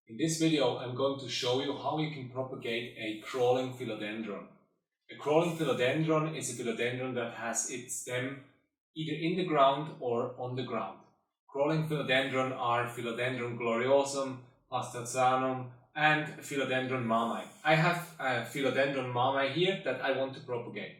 In this video I'm going to show you how you can propagate a crawling philodendron. A crawling philodendron is a philodendron that has its stem either in the ground or on the ground. Crawling philodendron are Philodendron gloriosum, pastazanum and Philodendron mamei. I have a Philodendron mamei here that I want to propagate.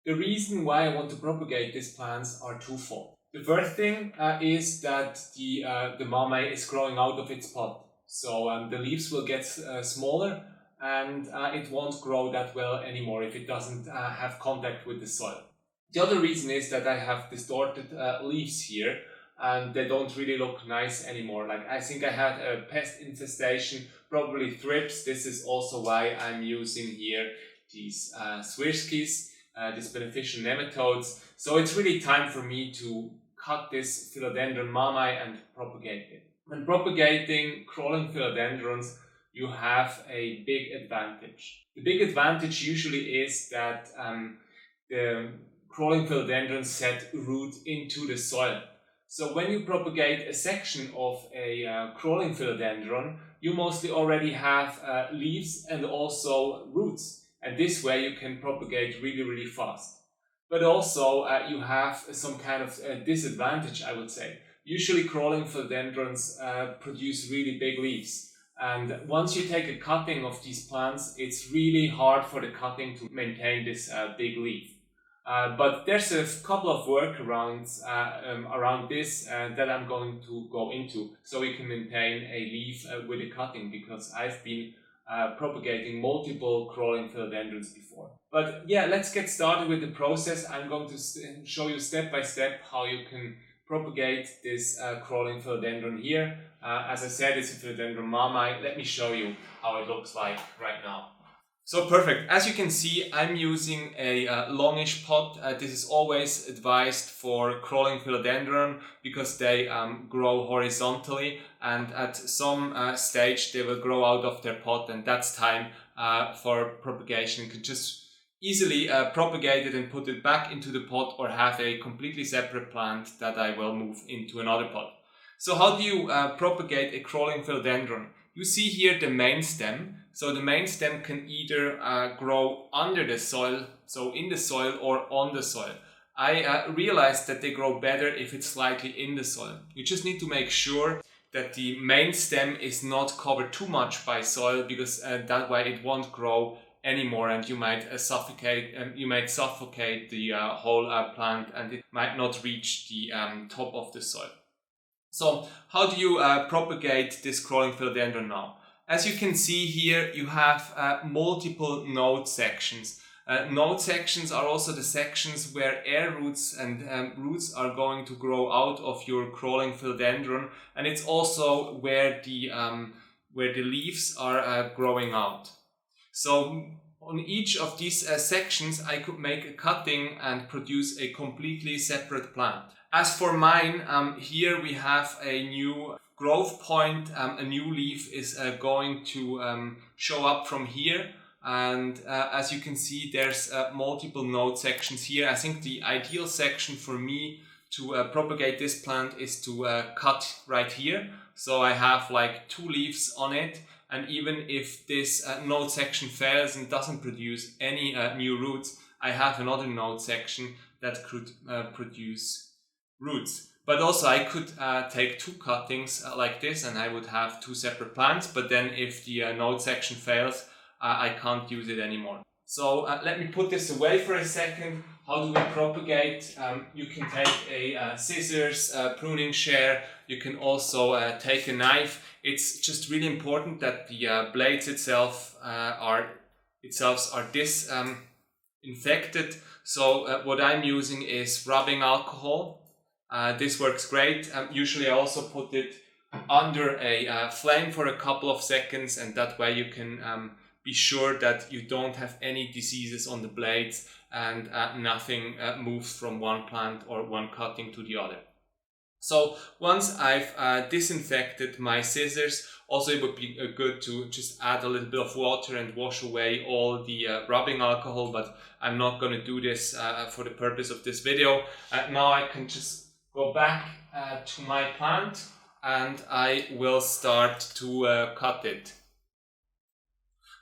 The reason why I want to propagate these plants are twofold. The first thing is that the mamei is growing out of its pot. So the leaves will get smaller and it won't grow that well anymore if it doesn't have contact with the soil. The other reason is that I have distorted leaves here and they don't really look nice anymore. Like I think I had a pest infestation, probably thrips. This is also why I'm using here these swirskis, these beneficial nematodes. So it's really time for me to cut this Philodendron mamei and propagate it. When propagating crawling philodendrons, you have a big advantage. The big advantage usually is that the crawling philodendrons set root into the soil. So when you propagate a section of a crawling philodendron, you mostly already have leaves and also roots. And this way you can propagate really fast. But also you have some kind of disadvantage, I would say. Usually crawling philodendrons produce really big leaves. And once you take a cutting of these plants, it's really hard for the cutting to maintain this big leaf. But there's a couple of workarounds around this that I'm going to go into, so we can maintain a leaf with a cutting, because I've been propagating multiple crawling philodendrons before. But yeah, let's get started with the process. I'm going to show you step by step how you can propagate this crawling philodendron here. As I said, it's a Philodendron mamei. Let me show you how it looks like right now. So perfect. As you can see, I'm using a longish pot. This is always advised for crawling philodendron because they grow horizontally, and at some stage they will grow out of their pot, and that's time for propagation. You can just easily propagate it and put it back into the pot, or have a completely separate plant that I will move into another pot. So how do you propagate a crawling philodendron? You see here the main stem. So the main stem can either grow under the soil, so in the soil, or on the soil. I realized that they grow better if it's slightly in the soil. You just need to make sure that the main stem is not covered too much by soil, because that way it won't grow anymore, and you might suffocate the whole plant, and it might not reach the top of the soil. So how do you propagate this crawling philodendron now? As you can see here, you have multiple node sections. Node sections are also the sections where air roots and roots are going to grow out of your crawling philodendron, and it's also where the leaves are growing out. So on each of these sections I could make a cutting and produce a completely separate plant. As for mine, here we have a new growth point. A new leaf is going to show up from here, and as you can see, there's multiple node sections here. I think the ideal section for me to propagate this plant is to cut right here. So I have like 2 leaves on it, and even if this node section fails and doesn't produce any new roots, I have another node section that could produce roots. But also I could take 2 cuttings like this, and I would have 2 separate plants. But then if the node section fails, I can't use it anymore. So let me put this away for a second. How do we propagate? You can take a scissors, pruning share. You can also take a knife. It's just really important that the blades itself are disinfected. So what I'm using is rubbing alcohol. This works great. Usually I also put it under a flame for a couple of seconds, and that way you can be sure that you don't have any diseases on the blades, and nothing moves from one plant or one cutting to the other. So once I've disinfected my scissors, also it would be good to just add a little bit of water and wash away all the rubbing alcohol, but I'm not going to do this for the purpose of this video. Now I can just go back to my plant and I will start to cut it.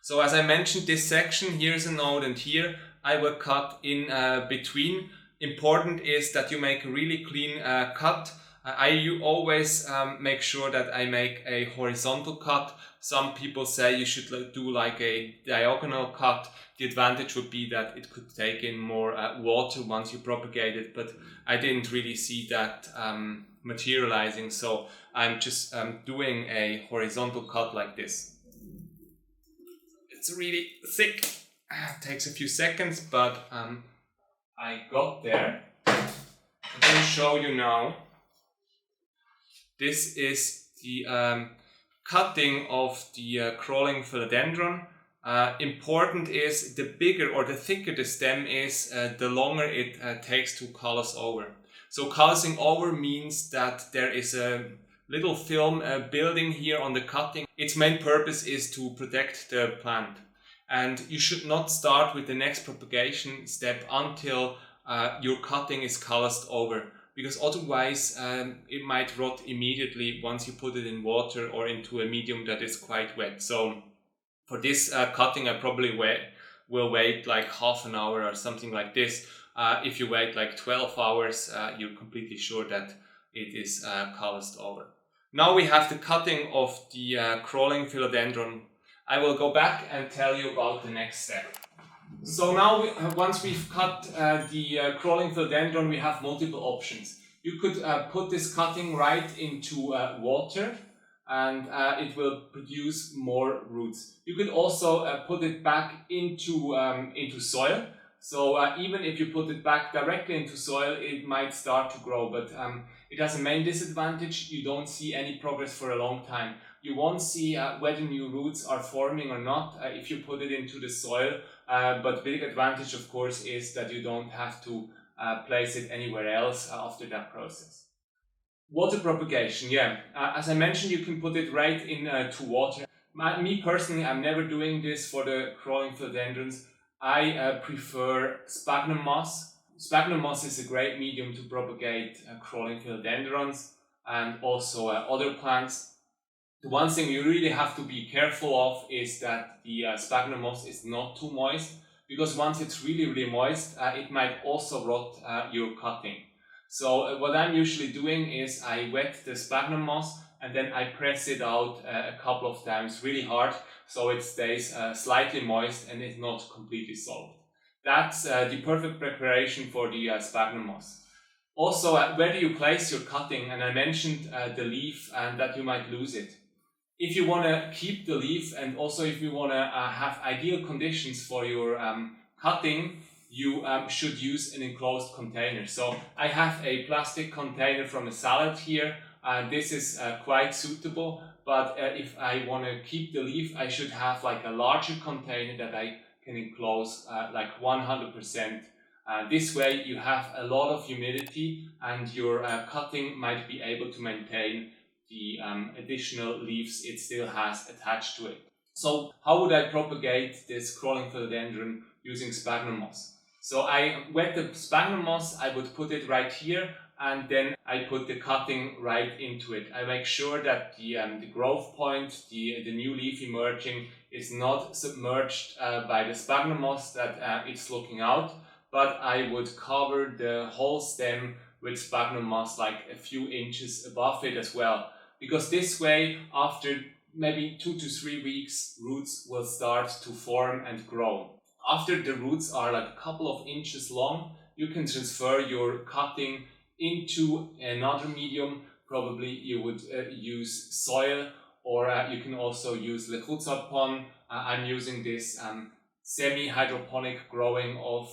So as I mentioned, this section, here's a node and here, I will cut in between. Important is that you make a really clean cut. I always make sure that I make a horizontal cut. Some people say you should do like a diagonal cut. The advantage would be that it could take in more water once you propagate it, but I didn't really see that materializing, so I'm just doing a horizontal cut like this. It's really thick, it takes a few seconds, but I got there. I'm going to show you now. This is the cutting of the crawling philodendron. Important is the bigger or the thicker the stem is, the longer it takes to callus over. So callusing over means that there is a little film building here on the cutting. Its main purpose is to protect the plant. And you should not start with the next propagation step until your cutting is callused over, because otherwise it might rot immediately once you put it in water or into a medium that is quite wet. So for this cutting I probably will wait like half an hour or something like this. If you wait like 12 hours, you're completely sure that it is callused over. Now we have the cutting of the crawling philodendron. I will go back and tell you about the next step. So now, once we've cut the crawling philodendron, we have multiple options. You could put this cutting right into water, and it will produce more roots. You could also put it back into soil. So even if you put it back directly into soil, it might start to grow, but it has a main disadvantage. You don't see any progress for a long time. You won't see whether new roots are forming or not if you put it into the soil, but the big advantage, of course, is that you don't have to place it anywhere else after that process. Water propagation, yeah. As I mentioned, you can put it right into water. Me personally, I'm never doing this for the crawling philodendrons. I prefer sphagnum moss. Sphagnum moss is a great medium to propagate crawling philodendrons and also other plants. The one thing you really have to be careful of is that the sphagnum moss is not too moist, because once it's really moist, it might also rot your cutting. So what I'm usually doing is I wet the sphagnum moss and then I press it out a couple of times really hard, so it stays slightly moist and is not completely solved. That's the perfect preparation for the sphagnum moss. Also, where do you place your cutting? And I mentioned the leaf and that you might lose it. If you want to keep the leaf, and also if you want to have ideal conditions for your cutting, you should use an enclosed container. So I have a plastic container from a salad here. This is quite suitable, but if I want to keep the leaf, I should have like a larger container that I can enclose like 100%. This way you have a lot of humidity and your cutting might be able to maintain the additional leaves it still has attached to it. So how would I propagate this crawling philodendron using sphagnum moss? So I wet the sphagnum moss, I would put it right here, and then I put the cutting right into it. I make sure that the growth point, the new leaf emerging, is not submerged by the sphagnum moss, that it's looking out, but I would cover the whole stem with sphagnum moss like a few inches above it as well. Because this way, after maybe 2 to 3 weeks, roots will start to form and grow. After the roots are like a couple of inches long, you can transfer your cutting into another medium. Probably you would use soil, or you can also use Le Creutzarpon. I'm using this semi-hydroponic growing of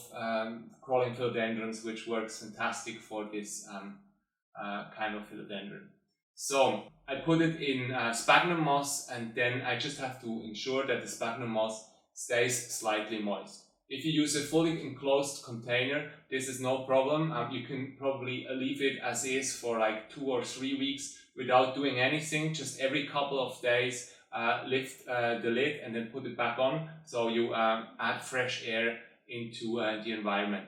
crawling philodendrons, which works fantastic for this kind of philodendron. So I put it in sphagnum moss, and then I just have to ensure that the sphagnum moss stays slightly moist. If you use a fully enclosed container, this is no problem. You can probably leave it as is for like 2 or 3 weeks without doing anything. Just every couple of days lift the lid and then put it back on, so you add fresh air into the environment.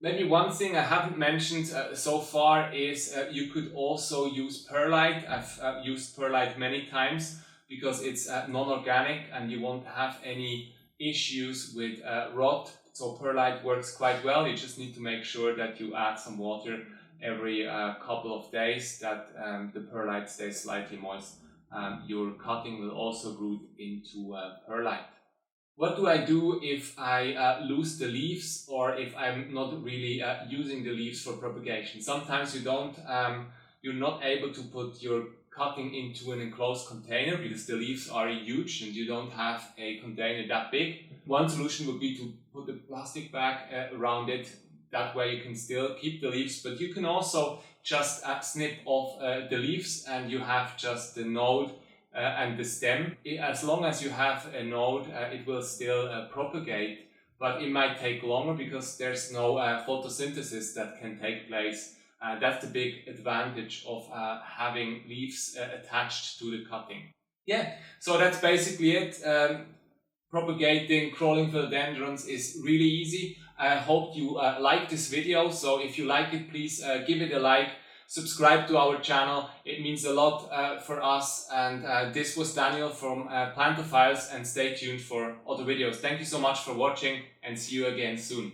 Maybe one thing I haven't mentioned so far is you could also use perlite. I've used perlite many times because it's non-organic and you won't have any issues with rot. So perlite works quite well. You just need to make sure that you add some water every couple of days, that the perlite stays slightly moist. Your cutting will also root into perlite. What do I do if I lose the leaves, or if I'm not really using the leaves for propagation? Sometimes you're not able to put your cutting into an enclosed container because the leaves are huge and you don't have a container that big. One solution would be to put a plastic bag around it. That way you can still keep the leaves, but you can also just snip off the leaves and you have just the node and the stem. As long as you have a node, it will still propagate, but it might take longer because there's no photosynthesis that can take place. That's the big advantage of having leaves attached to the cutting. Yeah, so that's basically it. Propagating crawling philodendrons is really easy. I hope you like this video. So if you like it, please give it a like. Subscribe to our channel. It means a lot for us. And this was Daniel from Plantophiles, and stay tuned for other videos. Thank you so much for watching, and see you again soon.